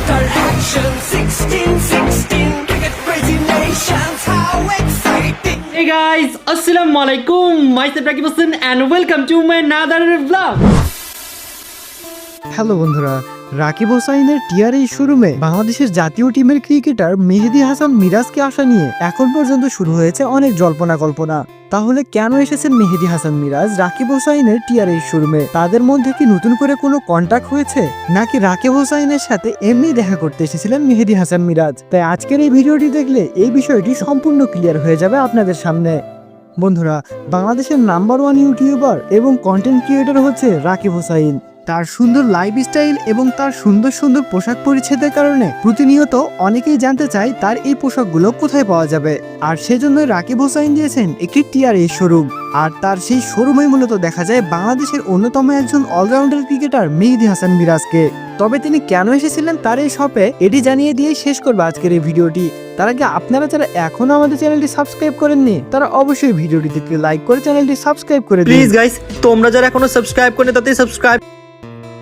total action 16 cricket crazy nations, how exciting. Hey guys, assalamu alaikum. Myself Rakib Hossain and welcome to my another vlog. Hello বন্ধুরা, রাকিব হোসাইনের টিআরএই শোরুমে বাংলাদেশের জাতীয় টিমের cricketer মেহেদী হাসান মিরাজকে আসা নিয়ে এখন পর্যন্ত শুরু হয়েছে অনেক জল্পনা কল্পনা। তাহলে কেন এসেছেন মেহেদী হাসান মিরাজ রাকিব হোসাইনের টিআরএই শোরুমে? তাদের মধ্যে কি নতুন করে কোনো কন্টাক্ট হয়েছে, নাকি রাকিব হোসাইনের সাথে এমনি দেখা করতে এসেছিলেন মেহেদী হাসান মিরাজ? তাই আজকের এই ভিডিওটি দেখলে এই বিষয়টি সম্পূর্ণ ক্লিয়ার হয়ে যাবে আপনাদের সামনে। বন্ধুরা, বাংলাদেশের নাম্বার 1 ইউটিউবার এবং কন্টেন্ট ক্রিয়েটর হচ্ছে রাকিব হোসাইন। তার সুন্দর লাইফস্টাইল এবং তার সুন্দর সুন্দর পোশাক পরিচ্ছদের কারণে প্রতিনিয়ত অনেকেই জানতে চায় তার এই পোশাকগুলো কোথায় পাওয়া যাবে। আর সেজন্য রাকিব হোসাইন দিয়েছেন একটি টিআরএই শোরুম। আর তার সেই শোরুমে মূলত দেখা যায় বাংলাদেশের অন্যতম একজন অলরাউন্ডার ক্রিকেটার মেহেদী হাসান মিরাজকে। তবে তিনি কেন এসেছিলেন তার এই শপে, এটি জানিয়ে দিয়ে শেষ করবো আজকের এই ভিডিওটি। তার আগে আপনারা যারা এখনো আমাদের চ্যানেলটি সাবস্ক্রাইব করেননি, তারা অবশ্যই ভিডিওটিতে লাইক করে চ্যানেলটি সাবস্ক্রাইব করে দিন। প্লিজ গাইস, তোমরা যারা এখনো সাবস্ক্রাইব করনি তাতে সাবস্ক্রাইব।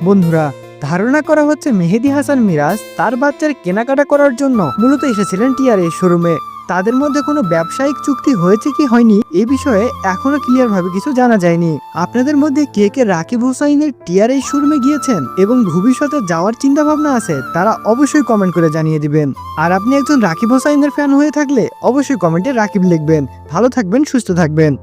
বন্ধুরা, ধারণা করা হচ্ছে মেহেদী হাসান মিরাজ তার বাচ্চার কেনাকাটা করার জন্য মূলত এসেছিলেন টিআরএই শোরুমে। তাদের মধ্যে কোনো ব্যবসায়িক চুক্তি হয়েছে কি হয়নি এই বিষয়ে এখনো ক্লিয়ার ভাবে কিছু জানা যায়নি। আপনাদের মধ্যে কে কে রাকিব হোসাইনের টিআরএই শোরুমে গিয়েছেন এবং ভবিষ্যতে যাওয়ার চিন্তা ভাবনা আছে, তারা অবশ্যই কমেন্ট করে জানিয়ে দিবেন। আর আপনি একজন রাকিব হোসাইনের ফ্যান হয়ে থাকলে অবশ্যই কমেন্টে রাকিব লিখবেন। ভালো থাকবেন, সুস্থ থাকবেন।